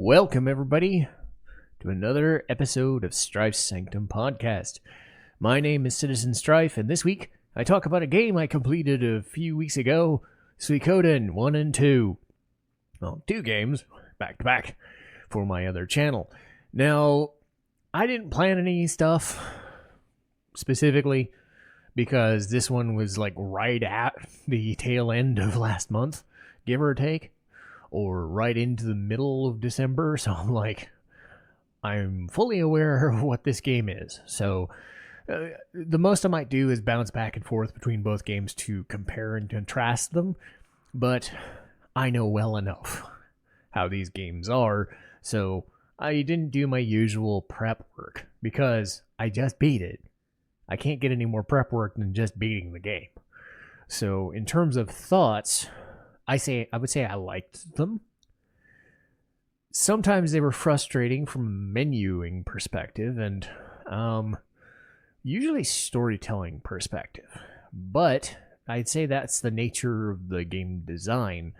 Welcome, everybody, to another episode of Strife's Sanctum podcast. My name is Citizen Strife, and this week I talk about a game I completed a few weeks ago, Suikoden 1 and 2. Well, two games, back to back, for my other channel. Now, I didn't plan any stuff specifically, because this one was like right at the tail end of last month, give or take. Or right into the middle of December, so I'm fully aware of what this game is. So the most I might do is bounce back and forth between both games to compare and contrast them, but I know well enough how these games are, so I didn't do my usual prep work, because I just beat it. I can't get any more prep work than just beating the game. So in terms of thoughts, I would say I liked them. Sometimes they were frustrating from a menuing perspective and usually storytelling perspective. But I'd say that's the nature of the game design.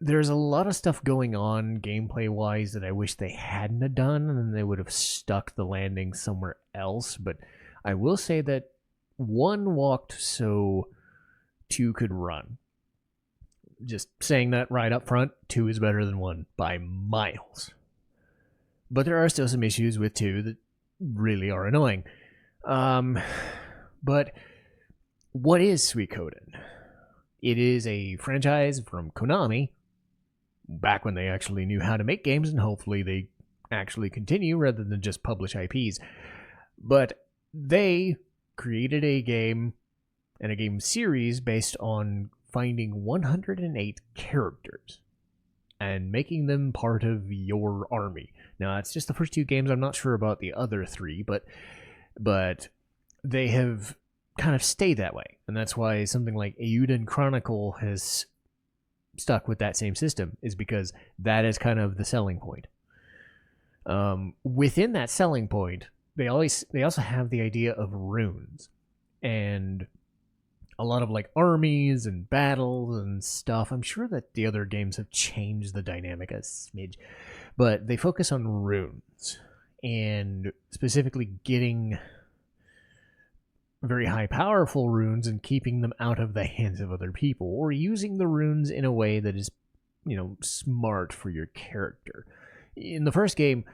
There's a lot of stuff going on gameplay-wise that I wish they hadn't have done, and they would have stuck the landing somewhere else. But I will say that 1 walked so 2 could run. Just saying that right up front, 2 is better than 1 by miles. But there are still some issues with 2 that really are annoying. But what is Suikoden? It is a franchise from Kaname, back when they actually knew how to make games, and hopefully they actually continue rather than just publish IPs. But they created a game and a game series based on finding 108 characters and making them part of your army. Now, it's just the first 2 games. I'm not sure about the other 3, but they have kind of stayed that way. And that's why something like I&II Chronicle has stuck with that same system, is because that is kind of the selling point. Within that selling point, they also have the idea of runes and a lot of like armies and battles and stuff. I'm sure that the other games have changed the dynamic a smidge, but they focus on runes and specifically getting very high powerful runes and keeping them out of the hands of other people, or using the runes in a way that is, smart for your character. In the first game,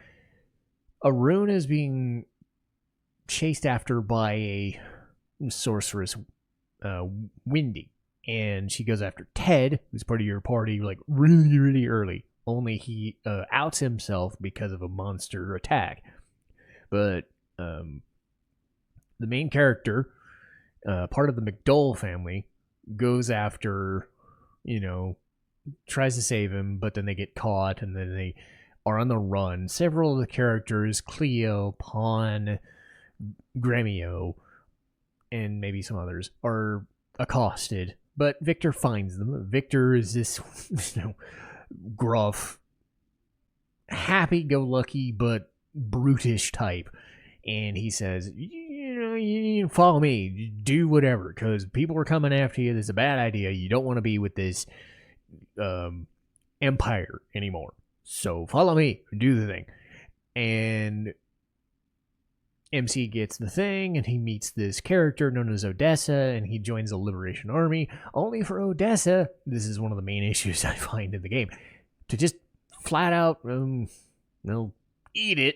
a rune is being chased after by a sorceress, Windy, and she goes after Ted, who's part of your party, like really, really early. Only he outs himself because of a monster attack. But the main character, part of the McDowell family, goes after, tries to save him, but then they get caught, and then they are on the run. Several of the characters, Cleo, Pawn, Gremio, and maybe some others, are accosted, but Victor finds them. Victor is this, gruff, happy-go-lucky, but brutish type, and he says, you follow me, do whatever, because people are coming after you. This is a bad idea. You don't want to be with this empire anymore. So follow me, do the thing. And MC gets the thing, and he meets this character known as Odessa, and he joins the Liberation Army, only for Odessa, this is one of the main issues I find in the game, to just flat out, eat it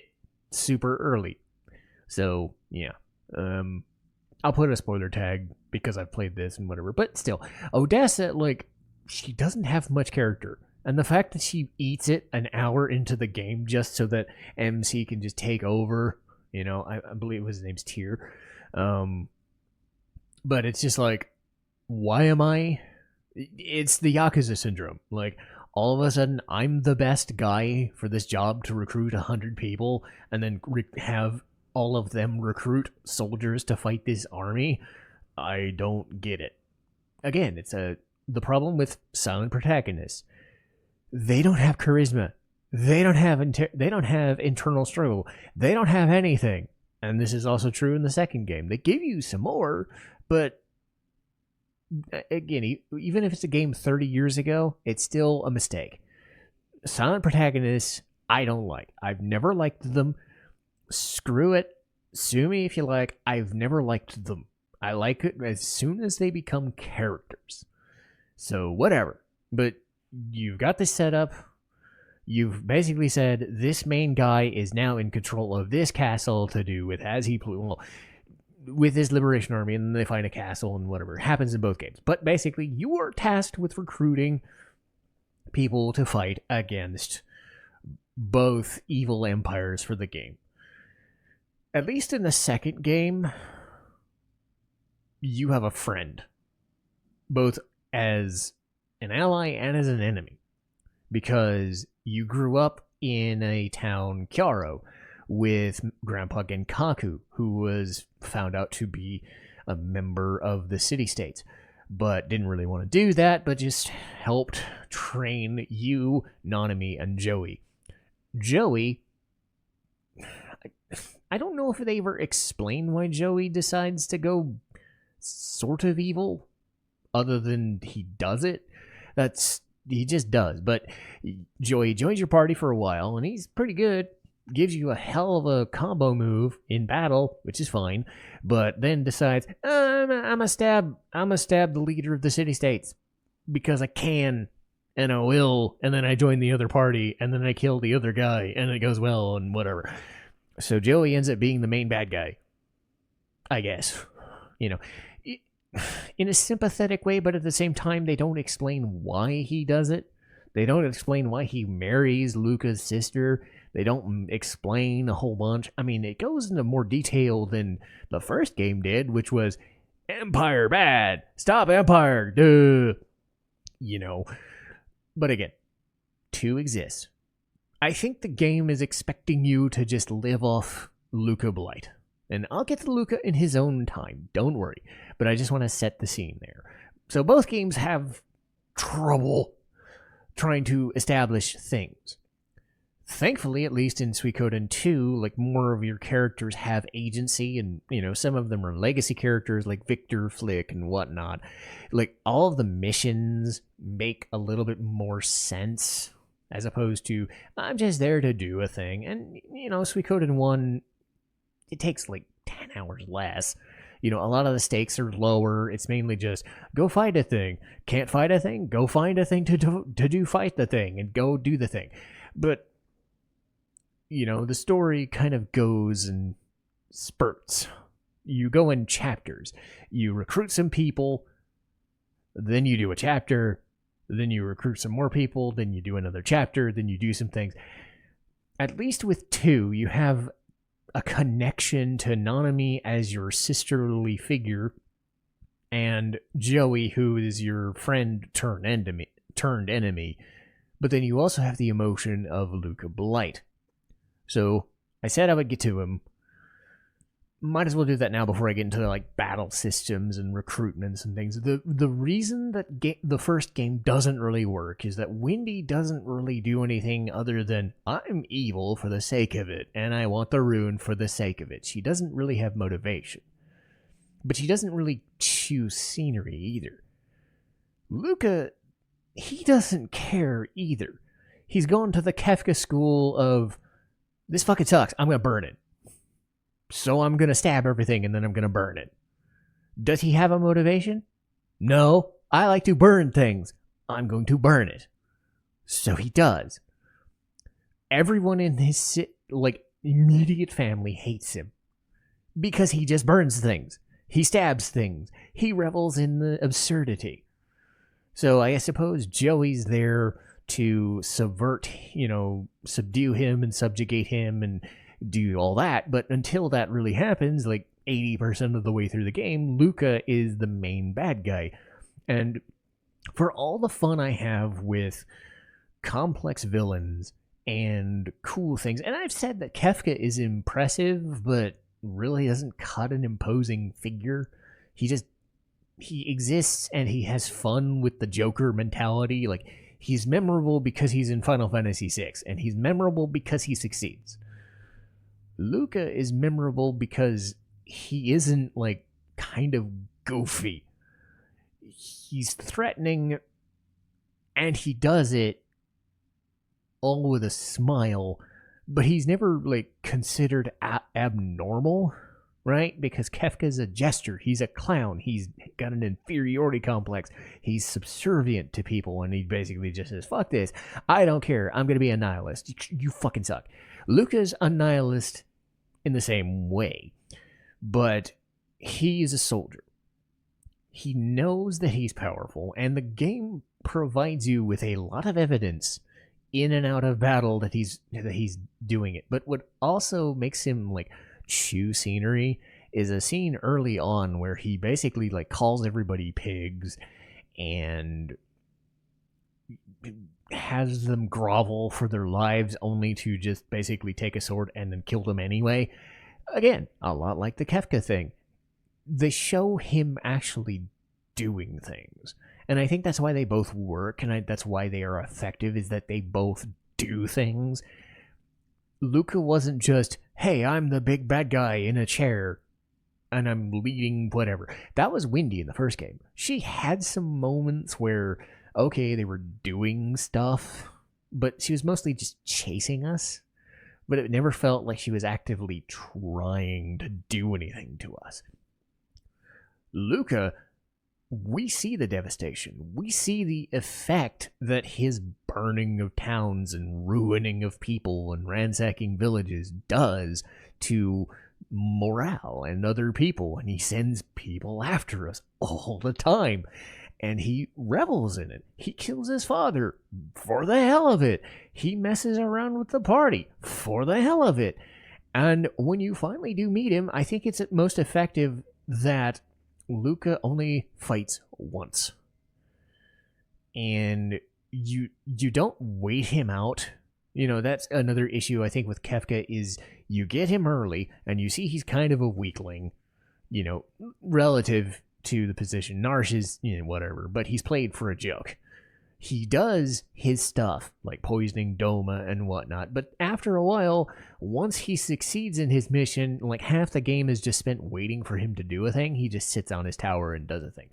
super early. So, yeah. I'll put a spoiler tag, because I've played this and whatever, but still, Odessa, she doesn't have much character. And the fact that she eats it an hour into the game just so that MC can just take over, I believe his name's Tyr. But it's just why am I? It's the Yakuza syndrome. All of a sudden, I'm the best guy for this job to recruit 100 people and then have all of them recruit soldiers to fight this army. I don't get it. Again, it's the problem with silent protagonists. They don't have charisma. They don't have internal struggle. They don't have anything. And this is also true in the second game. They give you some more, but again, even if it's a game 30 years ago, it's still a mistake. silent protagonists, I don't like. I've never liked them. Screw it. Sue me if you like. I've never liked them. I like it as soon as they become characters. So, whatever. But you've got this set up. You've basically said this main guy is now in control of this castle to do with as he with his liberation army, and then they find a castle and whatever. It happens in both games. But basically, you are tasked with recruiting people to fight against both evil empires for the game. At least in the second game, you have a friend, both as an ally and as an enemy, because you grew up in a town, Kyaro, with Grandpa Genkaku, who was found out to be a member of the city-states, but didn't really want to do that, but just helped train you, Nanami, and Joey. Joey, I don't know if they ever explain why Joey decides to go sort of evil, other than he does it. He just does. But Joey joins your party for a while, and he's pretty good. Gives you a hell of a combo move in battle, which is fine, but then decides, I'm gonna stab the leader of the city-states because I can, and I will, and then I join the other party, and then I kill the other guy, and it goes well, and whatever. So Joey ends up being the main bad guy, I guess. In a sympathetic way, but at the same time, they don't explain why he does it. They don't explain why he marries Luca's sister. They don't explain a whole bunch. I mean, it goes into more detail than the first game did, which was Empire bad. Stop Empire. Duh. But again, 2 exists. I think the game is expecting you to just live off Luca Blight. And I'll get to Luca in his own time. Don't worry. But I just want to set the scene there. So both games have trouble trying to establish things. Thankfully, at least in Suikoden 2, more of your characters have agency, and, some of them are legacy characters like Victor, Flick, and whatnot. All of the missions make a little bit more sense, as opposed to, I'm just there to do a thing. And, Suikoden 1, it takes 10 hours less. A lot of the stakes are lower. It's mainly just, go fight a thing. Can't fight a thing? Go find a thing to fight the thing, and go do the thing. But the story kind of goes in spurts. You go in chapters. You recruit some people, then you do a chapter, then you recruit some more people, then you do another chapter, then you do some things. At least with 2, you have a connection to Nanami as your sisterly figure, and Joey, who is your friend turned enemy. But then you also have the emotion of Luca Blight. So, I said I would get to him. Might as well do that now before I get into battle systems and recruitments and things. The reason that the first game doesn't really work is that Wendy doesn't really do anything other than, I'm evil for the sake of it, and I want the rune for the sake of it. She doesn't really have motivation. But she doesn't really choose scenery either. Luca, he doesn't care either. He's gone to the Kefka school of, this fucking sucks, I'm gonna burn it. So I'm gonna stab everything and then I'm gonna burn it. Does he have a motivation? No, I like to burn things. I'm going to burn it. So he does. Everyone in his immediate family hates him because he just burns things. He stabs things. He revels in the absurdity. So I suppose Joey's there to subvert, subdue him and subjugate him and do all that. But until that really happens, 80% of the way through the game, Luca is the main bad guy. And for all the fun I have with complex villains and cool things, and I've said that Kefka is impressive, but really doesn't cut an imposing figure. He exists and he has fun with the Joker mentality. He's memorable because he's in Final Fantasy VI, and he's memorable because he succeeds. Luca is memorable because he isn't, kind of goofy. He's threatening, and he does it all with a smile, but he's never, like, considered abnormal, right? Because Kefka's a jester. He's a clown. He's got an inferiority complex. He's subservient to people, and he basically just says, fuck this. I don't care. I'm going to be a nihilist. You fucking suck. Luca's a nihilist in the same way, but he's a soldier. He knows that he's powerful, and the game provides you with a lot of evidence in and out of battle that he's doing it. But what also makes him, like, chew scenery is a scene early on where he basically, like, calls everybody pigs and has them grovel for their lives, only to just basically take a sword and then kill them anyway. Again, a lot like the Kefka thing. They show him actually doing things. And I think that's why they both work, and that's why they are effective, is that they both do things. Luca wasn't just, hey, I'm the big bad guy in a chair, and I'm leading whatever. That was Wendy in the first game. She had some moments where, okay, they were doing stuff, but she was mostly just chasing us. But it never felt like she was actively trying to do anything to us. Luca, we see the devastation. We see the effect that his burning of towns and ruining of people and ransacking villages does to morale and other people. And he sends people after us all the time. And he revels in it. He kills his father for the hell of it. He messes around with the party for the hell of it. And when you finally do meet him, I think it's most effective that Luca only fights once. And you don't wait him out. You know, that's another issue I think with Kefka, is you get him early and you see he's kind of a weakling, you know, relative to the position. Narsh is, you know, whatever, but he's played for a joke. He does his stuff, like poisoning Doma and whatnot, but after a while, once he succeeds in his mission, like half the game is just spent waiting for him to do a thing. He just sits on his tower and does a thing.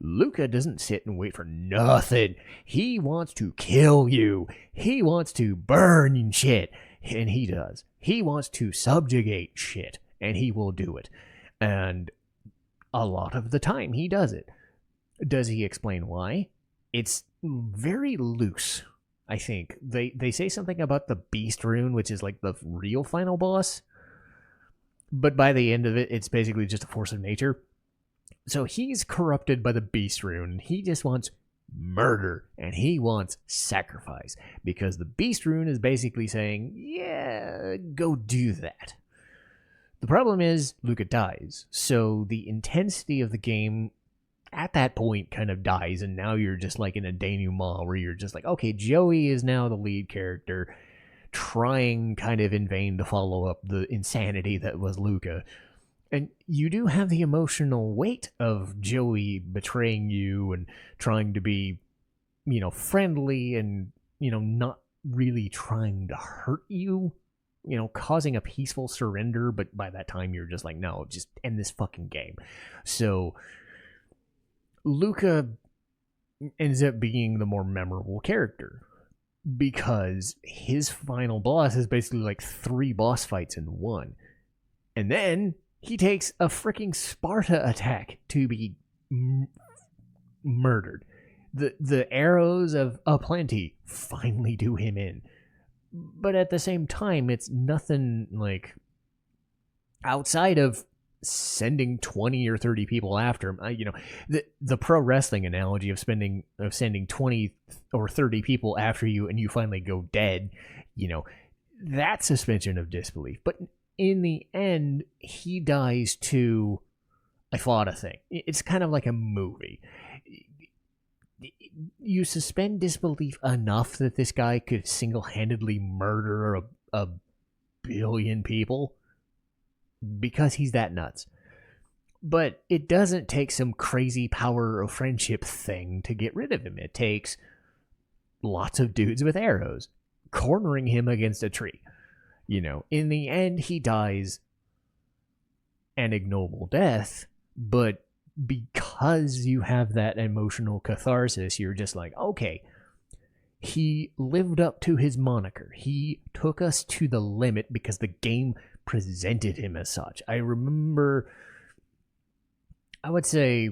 Luca doesn't sit and wait for nothing. He wants to kill you. He wants to burn shit, and he does. He wants to subjugate shit, and he will do it. And a lot of the time he does it. Does he explain why? It's very loose, I think. They say something about the Beast Rune, which is like the real final boss. But by the end of it, it's basically just a force of nature. So he's corrupted by the Beast Rune. He just wants murder, and he wants sacrifice. Because the Beast Rune is basically saying, yeah, go do that. The problem is, Luca dies. So the intensity of the game at that point kind of dies, and now you're just like in a denouement where you're just like, okay, Joey is now the lead character, trying kind of in vain to follow up the insanity that was Luca. And you do have the emotional weight of Joey betraying you and trying to be, you know, friendly and, you know, not really trying to hurt you, you know, causing a peaceful surrender. But by that time, you're just like, no, just end this fucking game. So Luca ends up being the more memorable character because his final boss is basically like 3 boss fights in one. And then he takes a freaking Sparta attack to be murdered. The arrows of aplenty finally do him in. But at the same time, it's nothing like outside of sending 20 or 30 people after him. You know, the pro wrestling analogy of sending 20 or 30 people after you and you finally go dead, you know, that suspension of disbelief. But in the end, he dies to, I fought a thing. It's kind of like a movie. You suspend disbelief enough that this guy could single-handedly murder a billion people because he's that nuts. But it doesn't take some crazy power of friendship thing to get rid of him. It takes lots of dudes with arrows cornering him against a tree. You know, in the end, he dies an ignoble death, but because you have that emotional catharsis, you're just like, okay, he lived up to his moniker. He took us to the limit because the game presented him as such. I remember, I would say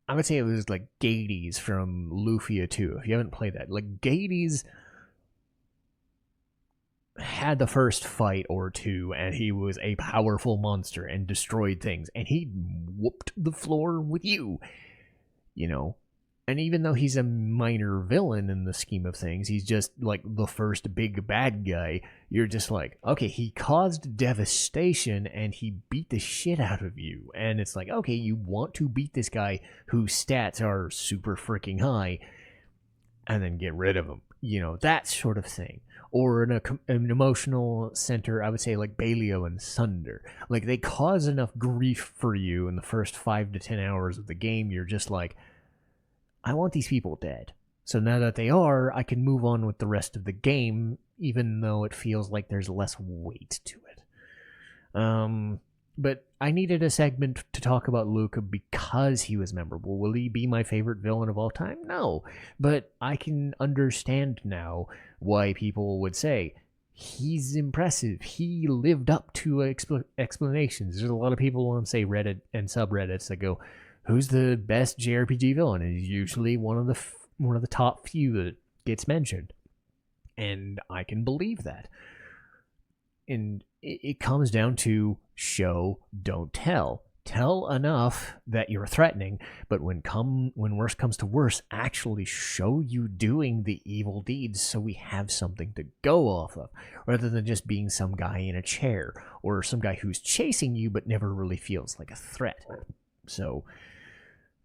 it was like Gades from Lufia 2. If you haven't played that, like Gades had the first fight or two, and he was a powerful monster and destroyed things, and he whooped the floor with you, you know. And even though he's a minor villain in the scheme of things, he's just like the first big bad guy. You're just like, okay, he caused devastation and he beat the shit out of you. And it's like, okay, you want to beat this guy whose stats are super freaking high and then get rid of him. You know, that sort of thing. Or in an emotional center, I would say like Baleo and Sunder. Like, they cause enough grief for you in the first 5 to 10 hours of the game. You're just like, I want these people dead. So now that they are, I can move on with the rest of the game, even though it feels like there's less weight to it. But I needed a segment to talk about Luca because he was memorable. Will he be my favorite villain of all time? No. But I can understand now why people would say, he's impressive. He lived up to explanations. There's a lot of people on, say, Reddit and subreddits that go, who's the best JRPG villain? And he's usually one of the top few that gets mentioned. And I can believe that. And it comes down to show, don't tell. Tell enough that you're threatening, but when worse comes to worse, actually show you doing the evil deeds so we have something to go off of, rather than just being some guy in a chair, or some guy who's chasing you but never really feels like a threat. So,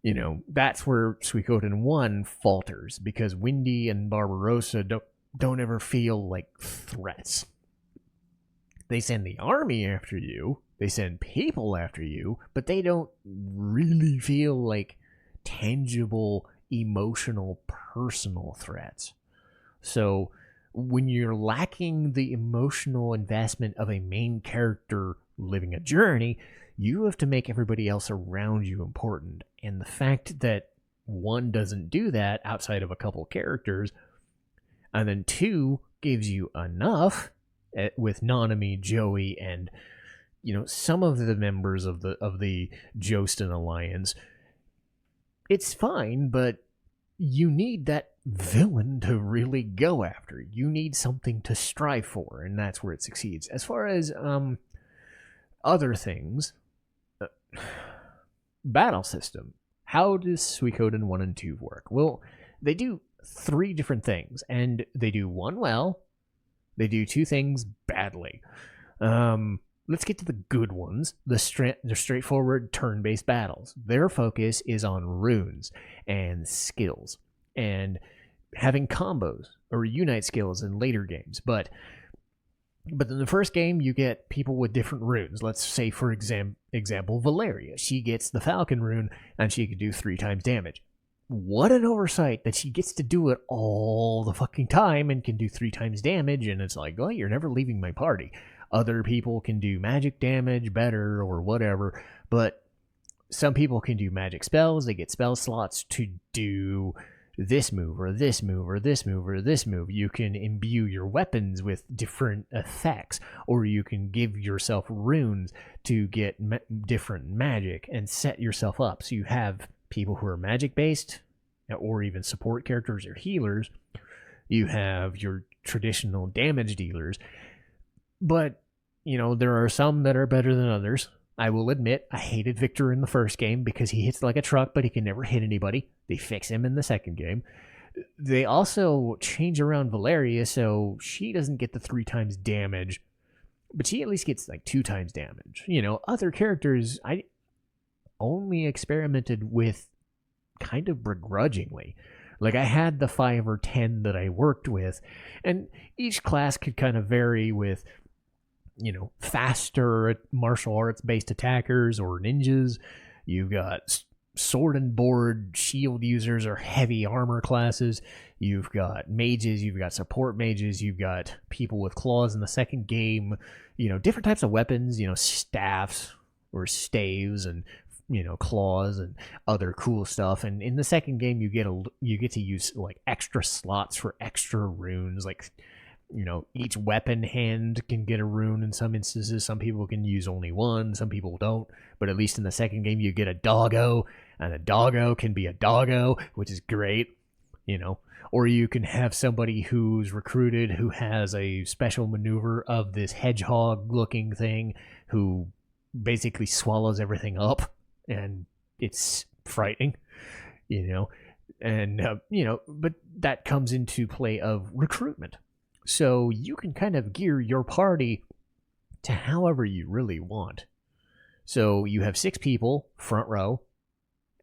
you know, that's where Suikoden 1 falters, because Windy and Barbarossa don't ever feel like threats. They send the army after you, they send people after you, but they don't really feel like tangible, emotional, personal threats. So when you're lacking the emotional investment of a main character living a journey, you have to make everybody else around you important. And the fact that 1 doesn't do that outside of a couple characters, and then 2 gives you enough with Nanami, Joey, and, you know, some of the members of the Jostin Alliance, it's fine, but you need that villain to really go after. You need something to strive for, and that's where it succeeds. As far as other things, battle system. How does Suikoden 1 and 2 work? Well, they do 3 different things, and they do 1 well, they do 2 things badly. Let's get to the good ones, the straightforward turn-based battles. Their focus is on runes and skills, and having combos or unite skills in later games. But in the first game, you get people with different runes. Let's say, for example, Valeria. She gets the Falcon rune, and she can do 3 times damage. What an oversight that she gets to do it all the fucking time and can do 3 times damage, and it's like, well, you're never leaving my party. Other people can do magic damage better or whatever, but some people can do magic spells. They get spell slots to do this move or this move or this move or this move. You can imbue your weapons with different effects, or you can give yourself runes to get different magic and set yourself up. So you have people who are magic based, or even support characters or healers. You have your traditional damage dealers. But, you know, there are some that are better than others. I will admit, I hated Victor in the first game because he hits like a truck, but he can never hit anybody. They fix him in the second game. They also change around Valeria, so she doesn't get the 3 times damage, but she at least gets like 2 times damage. You know, other characters, I only experimented with kind of begrudgingly. Like, I had the 5 or 10 that I worked with, and each class could kind of vary with, you know, faster martial arts based attackers or ninjas. You've got sword and board shield users or heavy armor classes. You've got mages, you've got support mages, you've got people with claws in the second game, you know, different types of weapons, you know, staffs or staves and claws and other cool stuff. And in the second game, you get to use like extra slots for extra runes. Like, each weapon hand can get a rune in some instances. Some people can use only one, some people don't. But at least in the second game, you get a doggo, and a doggo can be a doggo, which is great. Or you can have somebody who's recruited who has a special maneuver of this hedgehog looking thing who basically swallows everything up, and it's frightening, but that comes into play of recruitment. So you can kind of gear your party to however you really want. So you have 6 people, front row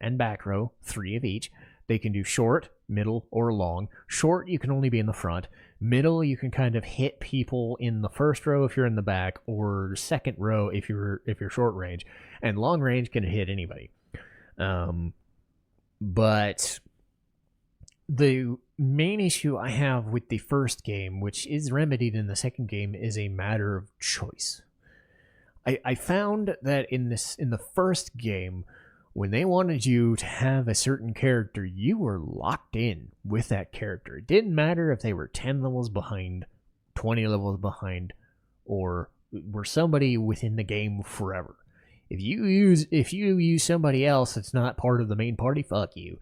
and back row, 3 of each. They can do short, middle, or long. Short, you can only be in the front. Middle, you can kind of hit people in the first row if you're in the back, or second row if you're short range. And long range can hit anybody. But the main issue I have with the first game, which is remedied in the second game, is a matter of choice. I found that in the first game, when they wanted you to have a certain character, you were locked in with that character. It didn't matter if they were 10 levels behind, 20 levels behind, or were somebody within the game forever. If you use somebody else that's not part of the main party, fuck you.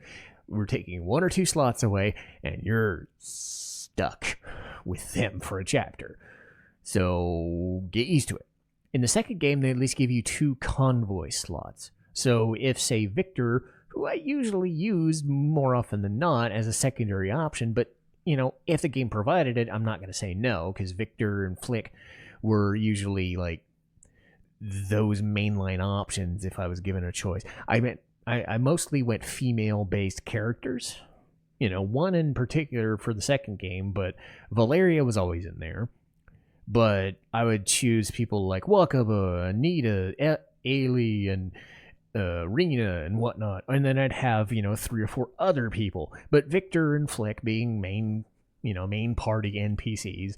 We're taking 1 or 2 slots away, and you're stuck with them for a chapter. So get used to it. In the second game, they at least give you 2 convoy slots. So if, say, Victor, who I usually use more often than not as a secondary option, but, if the game provided it, I'm not going to say no, because Victor and Flick were usually, like, those mainline options if I was given a choice. I mostly went female-based characters. One in particular for the second game, but Valeria was always in there. But I would choose people like Wakaba, Anita, Ailey, and Rena and whatnot, and then I'd have 3 or 4 other people. But Victor and Flick being main party NPCs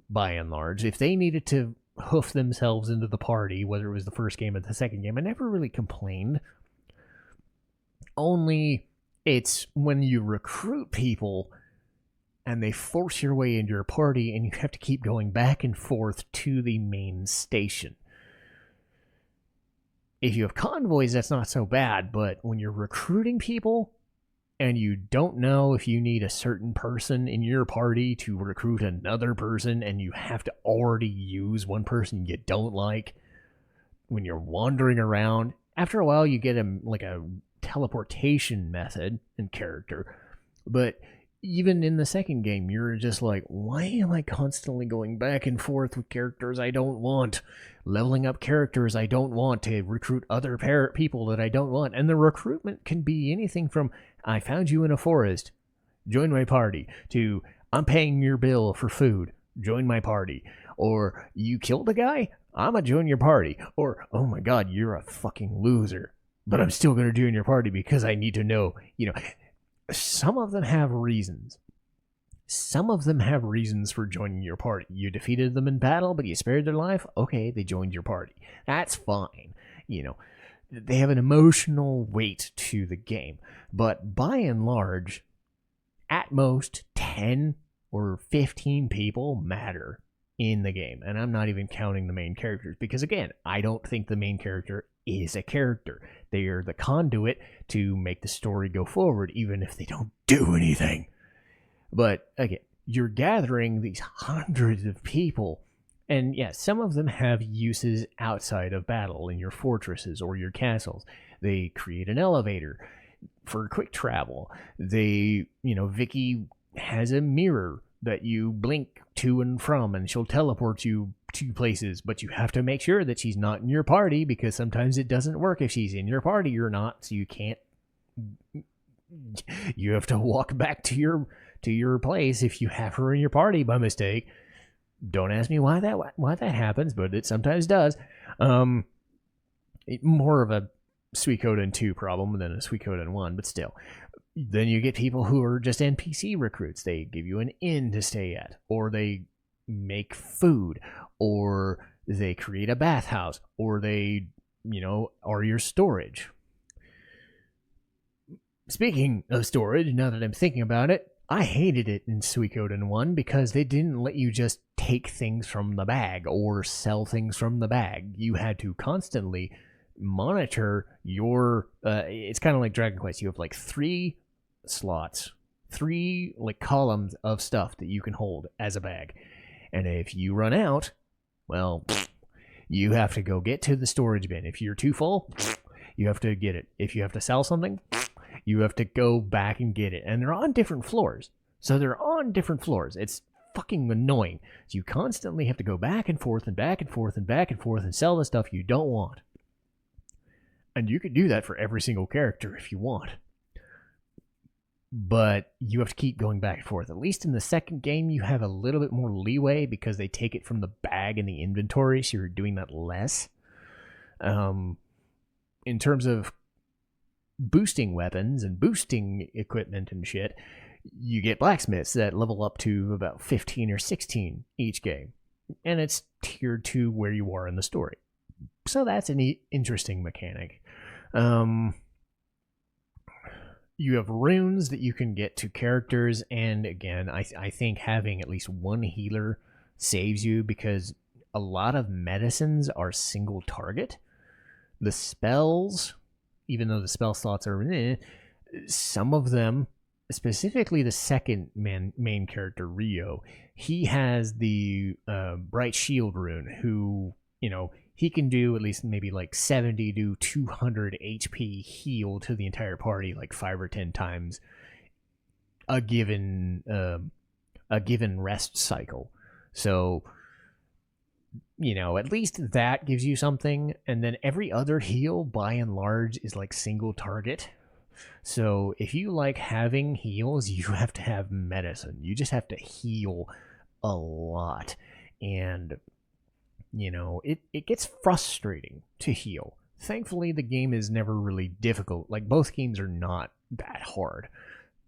by and large, if they needed to hoof themselves into the party, whether it was the first game or the second game, I never really complained. Only it's when you recruit people and they force your way into your party and you have to keep going back and forth to the main station. If you have convoys, that's not so bad, but when you're recruiting people and you don't know if you need a certain person in your party to recruit another person, and you have to already use one person you don't like, when you're wandering around, after a while you get a teleportation method and character. But even in the second game, you're just like, why am I constantly going back and forth with characters I don't want? Leveling up characters I don't want to recruit other people that I don't want. And the recruitment can be anything from, I found you in a forest, join my party, to I'm paying your bill for food, join my party. Or you killed a guy, I'm gonna join your party. Or, oh my god, you're a fucking loser, but I'm still gonna join your party because I need to know, some of them have reasons. Some of them have reasons for joining your party. You defeated them in battle, but you spared their life. Okay, they joined your party. That's fine. They have an emotional weight to the game. But by and large, at most 10 or 15 people matter in the game. And I'm not even counting the main characters. Because again, I don't think the main character is a character. They are the conduit to make the story go forward, even if they don't do anything. But again, you're gathering these hundreds of people, and yes, some of them have uses outside of battle in your fortresses or your castles. They create an elevator for quick travel. Vicky has a mirror that you blink to and from, and she'll teleport you to places, but you have to make sure that she's not in your party, because sometimes it doesn't work if she's in your party or not, so you have to walk back to your place if you have her in your party by mistake. Don't ask me why that happens, but it sometimes does. More of a Suikoden 2 problem than a Suikoden 1, but still. Then you get people who are just NPC recruits. They give you an inn to stay at, or they make food, or they create a bathhouse, or they, are your storage. Speaking of storage, now that I'm thinking about it, I hated it in Suikoden 1 because they didn't let you just take things from the bag or sell things from the bag. You had to constantly monitor your it's kind of like Dragon Quest. You have like 3 slots, 3 like columns of stuff that you can hold as a bag. And if you run out, well, you have to go get to the storage bin. If you're too full, you have to get it. If you have to sell something, you have to go back and get it. And they're on different floors. So they're on different floors. It's fucking annoying. So you constantly have to go back and forth and back and forth and back and forth and sell the stuff you don't want. And you could do that for every single character if you want. But you have to keep going back and forth. At least in the second game, you have a little bit more leeway because they take it from the bag and the inventory, so you're doing that less. In terms of boosting weapons and boosting equipment and shit, you get blacksmiths that level up to about 15 or 16 each game. And it's tiered to where you are in the story. So that's an interesting mechanic. You have runes that you can get to characters, and again, I think having at least one healer saves you because a lot of medicines are single target. The spells, even though the spell slots are some of them, specifically the second main character, Rio, he has the Bright Shield rune, who, he can do at least maybe like 70 to 200 HP heal to the entire party like 5 or 10 times a given rest cycle. So, at least that gives you something. And then every other heal, by and large, is like single target. So if you like having heals, you have to have medicine. You just have to heal a lot. And it gets frustrating to heal. Thankfully, the game is never really difficult. Like, both games are not that hard.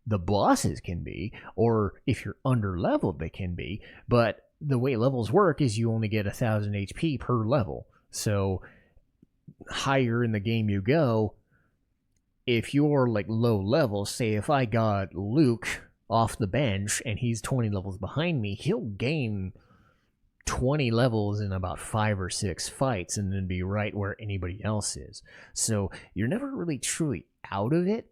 The bosses can be, or if you're under-leveled, they can be. But the way levels work is you only get 1,000 HP per level. So, higher in the game you go, if you're, like, low level, say if I got Luke off the bench and he's 20 levels behind me, he'll gain 20 levels in about 5 or 6 fights and then be right where anybody else is. So you're never really truly out of it.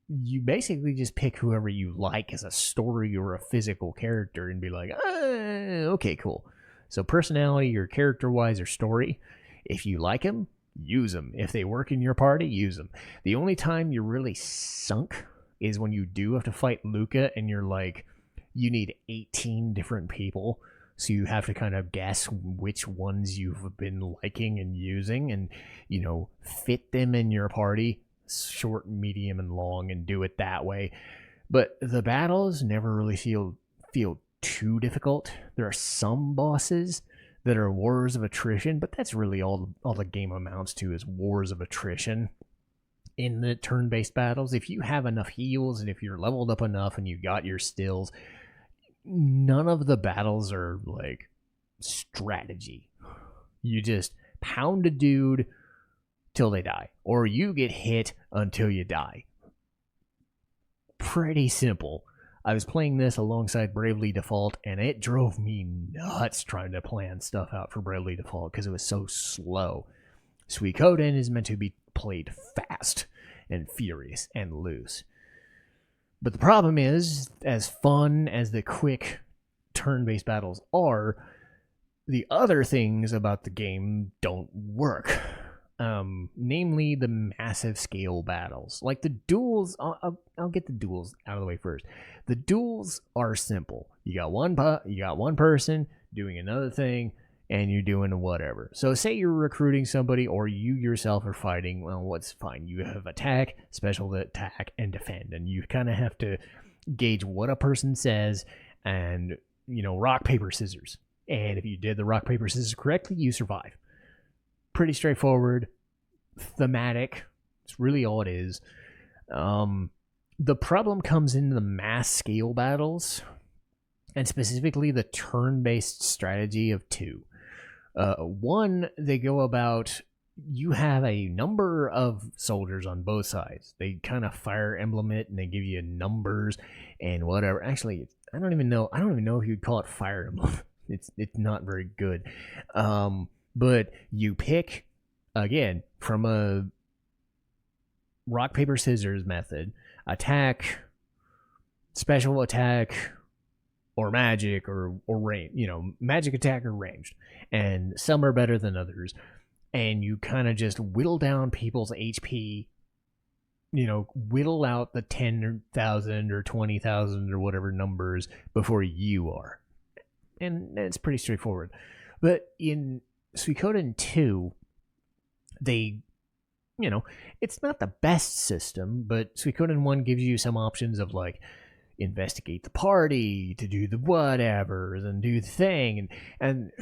You basically just pick whoever you like as a story or a physical character and be like, okay, cool. So personality or character-wise or story, if you like them, use them. If they work in your party, use them. The only time you're really sunk is when you do have to fight Luca and you're like, you need 18 different people. So you have to kind of guess which ones you've been liking and using and, fit them in your party, short, medium, and long, and do it that way. But the battles never really feel too difficult. There are some bosses that are wars of attrition, but that's really all the game amounts to is wars of attrition. In the turn-based battles, if you have enough heals and if you're leveled up enough and you got your stills, none of the battles are like strategy. You just pound a dude till they die, or you get hit until you die. Pretty simple. I was playing this alongside Bravely Default, and it drove me nuts trying to plan stuff out for Bravely Default because it was so slow. Suikoden is meant to be played fast and furious and loose. But the problem is, as fun as the quick turn-based battles are, the other things about the game don't work. Namely, the massive scale battles. Like the duels, I'll get the duels out of the way first. The duels are simple. You got one person doing another thing, and you're doing whatever. So say you're recruiting somebody, or you yourself are fighting, well, what's fine? You have attack, special attack, and defend. And you kind of have to gauge what a person says and, rock, paper, scissors. And if you did the rock, paper, scissors correctly, you survive. Pretty straightforward, thematic. It's really all it is. The problem comes in the mass scale battles, and specifically the turn-based strategy of 2. One, they go about you have a number of soldiers on both sides. They kind of Fire Emblem it, and they give you numbers and whatever. Actually, I don't even know if you'd call it Fire Emblem. It's not very good. But you pick again from a rock paper scissors method: attack, special attack, or magic, or range. Magic attack or ranged, and some are better than others. And you kind of just whittle down people's HP, whittle out the 10,000 or 20,000 or whatever numbers before you are. And it's pretty straightforward. But in Suikoden 2, they, it's not the best system, but Suikoden 1 gives you some options of like, investigate the party, to do the whatevers, and do the thing. And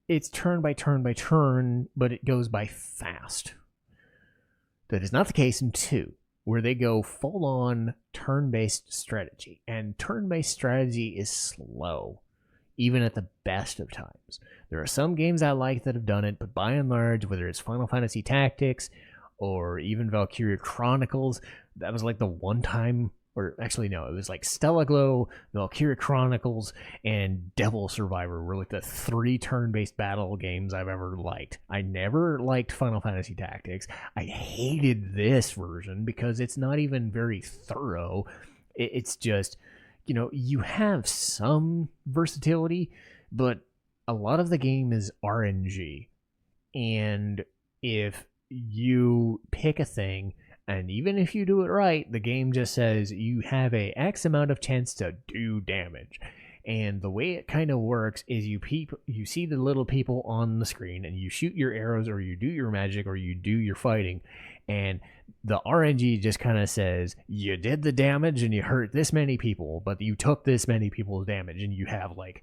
it's turn by turn by turn, but it goes by fast. That is not the case in 2, where they go full-on turn-based strategy. And turn-based strategy is slow, even at the best of times. There are some games I like that have done it, but by and large, whether it's Final Fantasy Tactics or even Valkyria Chronicles, that was like the one time... Or actually, no, it was like Stella Glow, Valkyria Chronicles, and Devil Survivor were like the 3 turn-based battle games I've ever liked. I never liked Final Fantasy Tactics. I hated this version because it's not even very thorough. It's just, you have some versatility, but a lot of the game is RNG. And if you pick a thing... And even if you do it right, the game just says you have a X amount of chance to do damage. And the way it kind of works is you see the little people on the screen, and you shoot your arrows, or you do your magic, or you do your fighting. And the RNG just kind of says, you did the damage and you hurt this many people, but you took this many people's damage. And you have like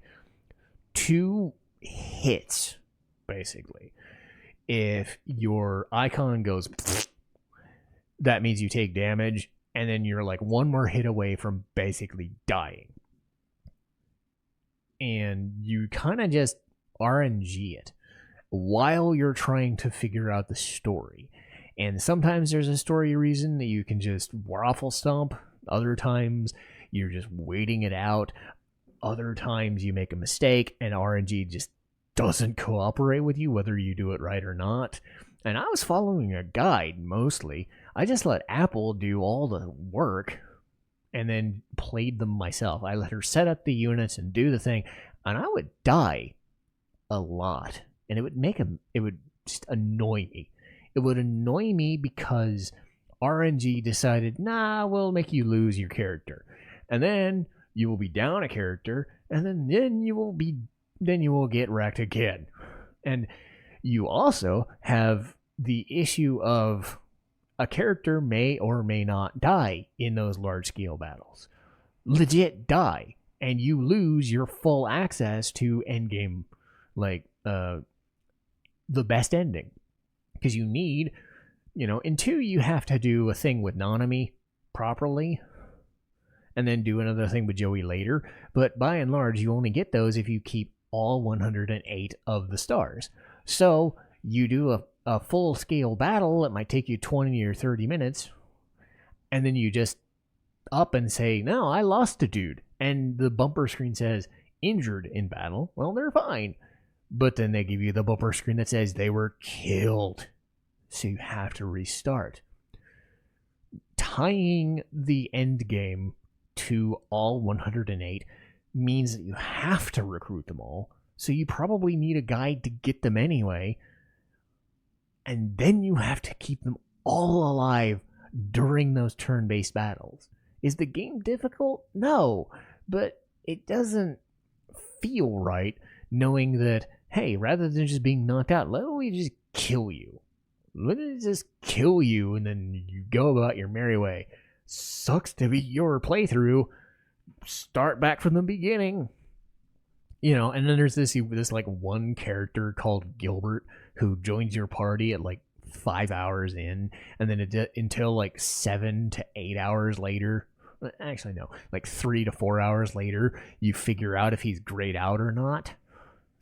2 hits, basically. If your icon goes... that means you take damage, and then you're like 1 more hit away from basically dying. And you kind of just RNG it while you're trying to figure out the story. And sometimes there's a story reason that you can just waffle stomp. Other times you're just waiting it out. Other times you make a mistake and RNG just doesn't cooperate with you, whether you do it right or not. And I was following a guide mostly. I just let Apple do all the work and then played them myself. I let her set up the units and do the thing, and I would die a lot. And it would just annoy me. It would annoy me because RNG decided, nah, we'll make you lose your character. And then you will be down a character, and then you will get wrecked again. And you also have the issue of a character may or may not die in those large-scale battles. Legit die. And you lose your full access to endgame, like, the best ending. Because you need, in 2, you have to do a thing with Nanami properly, and then do another thing with Joey later. But by and large, you only get those if you keep all 108 of the stars. So you do a full-scale battle. It might take you 20 or 30 minutes. And then you just up and say, no, I lost a dude. And the bumper screen says, injured in battle. Well, they're fine. But then they give you the bumper screen that says they were killed. So you have to restart. Tying the end game to all 108 means that you have to recruit them all. So you probably need a guide to get them anyway. And then you have to keep them all alive during those turn-based battles. Is the game difficult? No. But it doesn't feel right knowing that, hey, rather than just being knocked out, let me just kill you. Let me just kill you and then you go about your merry way. Sucks to be your playthrough. Start back from the beginning. And then there's this like one character called Gilbert who joins your party at like 5 hours in, and then until like 7 to 8 hours later, actually no, like 3 to 4 hours later, you figure out if he's grayed out or not.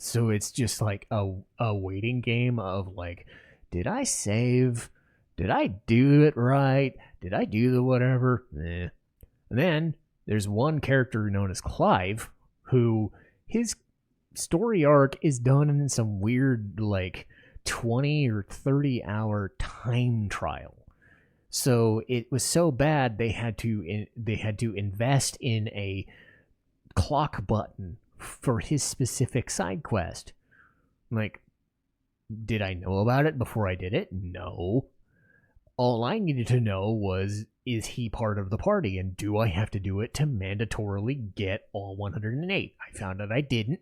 So it's just like a waiting game of like, did I save? Did I do it right? Did I do the whatever? And then there's one character known as Clive, who his story arc is done in some weird like 20 or 30 hour time trial. So it was so bad they had to invest in a clock button for his specific side quest. Like, did I know about it before I did it? No. All I needed to know was, is he part of the party, and do I have to do it to mandatorily get all 108? I found out I didn't.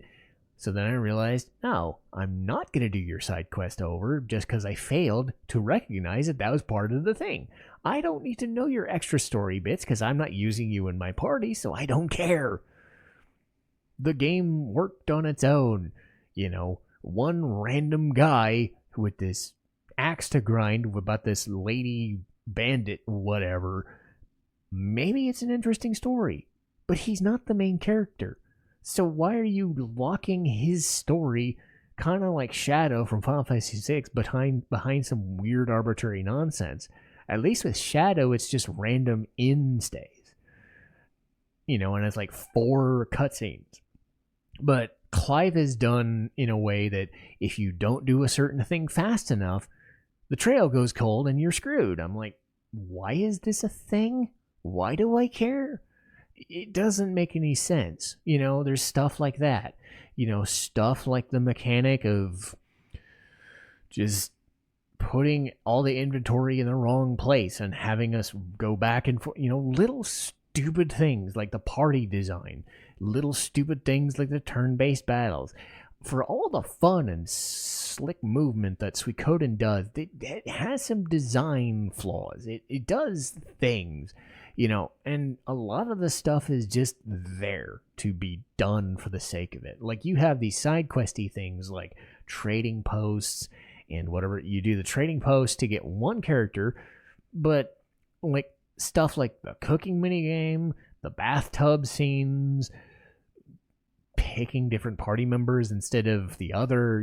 So then I realized, no, I'm not going to do your side quest over just because I failed to recognize that that was part of the thing. I don't need to know your extra story bits because I'm not using you in my party, so I don't care. The game worked on its own. One random guy with this axe to grind about this lady bandit, whatever. Maybe it's an interesting story, but he's not the main character. So why are you locking his story, kind of like Shadow from Final Fantasy VI, behind some weird arbitrary nonsense? At least with Shadow, it's just random instays. And it's like 4 cutscenes. But Clive is done in a way that if you don't do a certain thing fast enough, the trail goes cold and you're screwed. I'm like, why is this a thing? Why do I care? It doesn't make any sense. There's stuff like that. Stuff like the mechanic of just putting all the inventory in the wrong place and having us go back and forth. Little stupid things like the party design. Little stupid things like the turn-based battles. For all the fun and slick movement that Suikoden does, it has some design flaws. It does things, and a lot of the stuff is just there to be done for the sake of it. Like, you have these side questy things like trading posts and whatever. You do the trading post to get one character, but like stuff like the cooking minigame, the bathtub scenes, picking different party members instead of the other,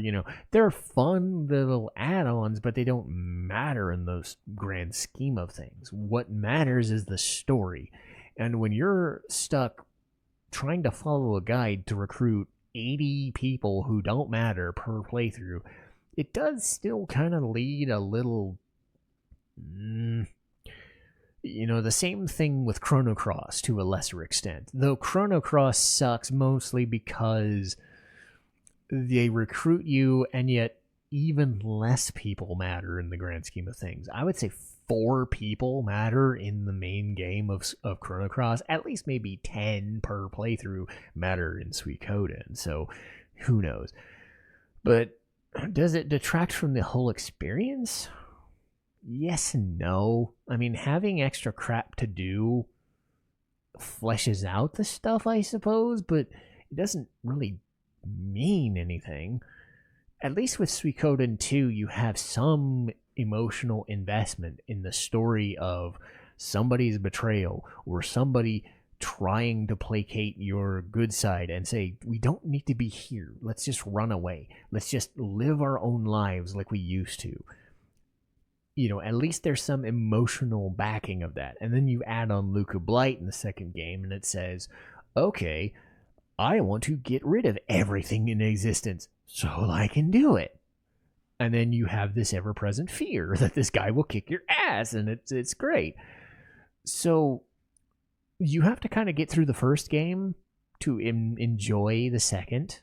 they're fun little add-ons, but they don't matter in the grand scheme of things. What matters is the story. And when you're stuck trying to follow a guide to recruit 80 people who don't matter per playthrough, it does still kind of lead a little... the same thing with Chrono Cross to a lesser extent. Though Chrono Cross sucks mostly because they recruit you, and yet even less people matter in the grand scheme of things. I would say 4 people matter in the main game of Chrono Cross. At least maybe 10 per playthrough matter in Suikoden. So who knows? But does it detract from the whole experience? Yes and no. I mean, having extra crap to do fleshes out the stuff, I suppose, but it doesn't really mean anything. At least with Suikoden 2, you have some emotional investment in the story of somebody's betrayal or somebody trying to placate your good side and say, we don't need to be here. Let's just run away. Let's just live our own lives like we used to. At least there's some emotional backing of that. And then you add on Luca Blight in the second game, and it says, okay, I want to get rid of everything in existence so I can do it. And then you have this ever-present fear that this guy will kick your ass, and it's great. So you have to kind of get through the first game to enjoy the second.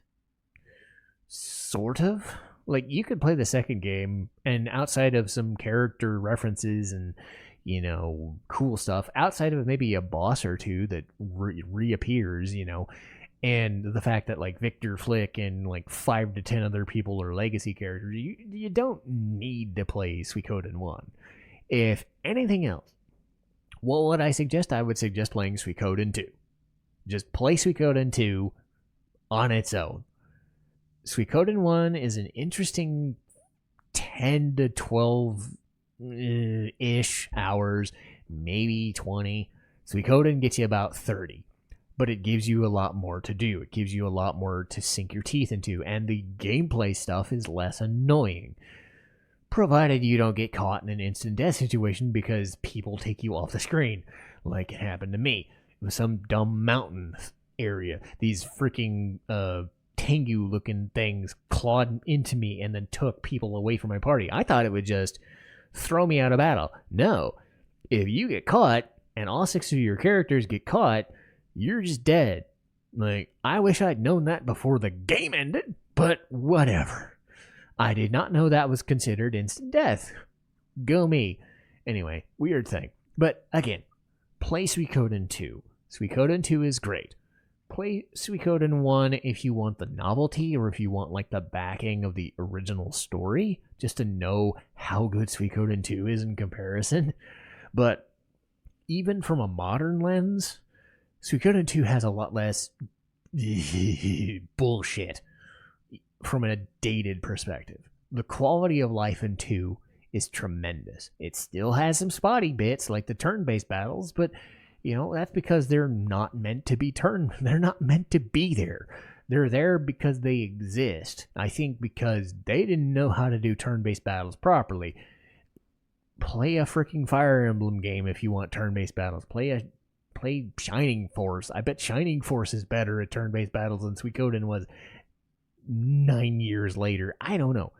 Sort of. Like, you could play the second game, and outside of some character references and, cool stuff, outside of maybe a boss or two that reappears, and the fact that, like, Victor Flick and, like, 5 to 10 other people are legacy characters, you don't need to play Suikoden 1. If anything else, what would I suggest? I would suggest playing Suikoden 2. Just play Suikoden 2 on its own. Suikoden 1 is an interesting 10 to 12-ish hours, maybe 20. Suikoden gets you about 30. but it gives you a lot more to do. It gives you a lot more to sink your teeth into, and the gameplay stuff is less annoying. Provided you don't get caught in an instant death situation because people take you off the screen, like it happened to me. It was some dumb mountain area. These freaking Tengu looking things clawed into me and then took people away from my party. I thought it would just throw me out of battle. No. If you get caught and all 6 of your characters get caught, you're just dead. Like, I wish I'd known that before the game ended, but whatever. I did not know that was considered instant death. Go me. Anyway, weird thing. But again, play Suikoden 2. Suikoden 2 is great. Play Suikoden 1 if you want the novelty or if you want like the backing of the original story, just to know how good Suikoden 2 is in comparison. But even from a modern lens, Suikoden 2 has a lot less bullshit from a dated perspective. The quality of life in 2 is tremendous. It still has some spotty bits like the turn-based battles, but that's because they're not meant to be they're not meant to be there. They're there because they exist. I think because they didn't know how to do turn-based battles properly. Play a freaking Fire Emblem game if you want turn-based battles. Play Shining Force. I bet Shining Force is better at turn-based battles than Suikoden was 9 years later. I don't know.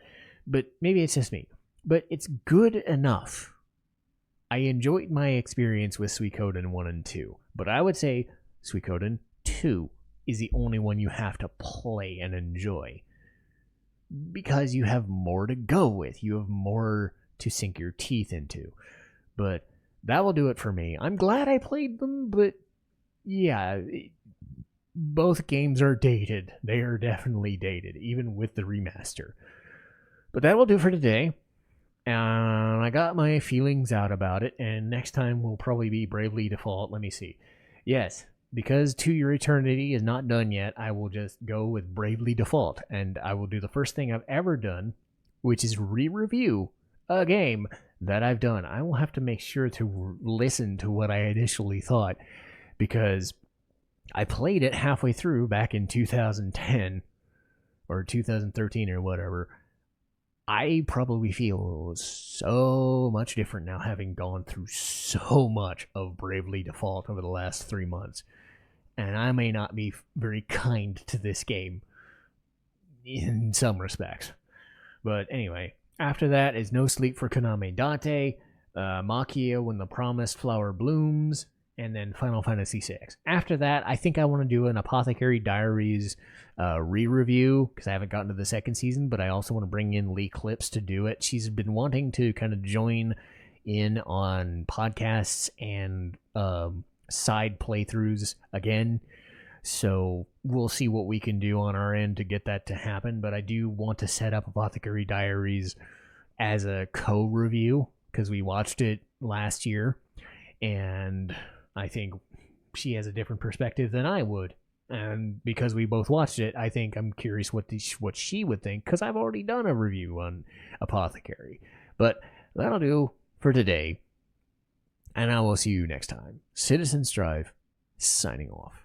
But maybe it's just me. But it's good enough. I enjoyed my experience with Suikoden 1 and 2. But I would say Suikoden 2 is the only one you have to play and enjoy. Because you have more to go with. You have more to sink your teeth into. But that will do it for me. I'm glad I played them, but yeah, both games are dated. They are definitely dated, even with the remaster. But that will do for today. And I got my feelings out about it, and next time will probably be Bravely Default. Let me see. Yes, because To Your Eternity is not done yet, I will just go with Bravely Default, and I will do the first thing I've ever done, which is re-review a game that I've done. I will have to make sure to listen to what I initially thought, because I played it halfway through back in 2010 or 2013 or whatever. I probably feel so much different now, having gone through so much of Bravely Default over the last 3 months. And I may not be very kind to this game in some respects. But anyway, after that is No Sleep for Kaname Date, Maquia When the Promised Flower Blooms, and then Final Fantasy VI. After that, I think I want to do an Apothecary Diaries re-review, because I haven't gotten to the second season, but I also want to bring in LeighClipse to do it. She's been wanting to kind of join in on podcasts and side playthroughs again, so we'll see what we can do on our end to get that to happen. But I do want to set up Apothecary Diaries as a co-review, because we watched it last year, and I think she has a different perspective than I would. And because we both watched it, I think I'm curious what she would think, because I've already done a review on Apothecary. But that'll do for today, and I will see you next time. Citizen Strife, signing off.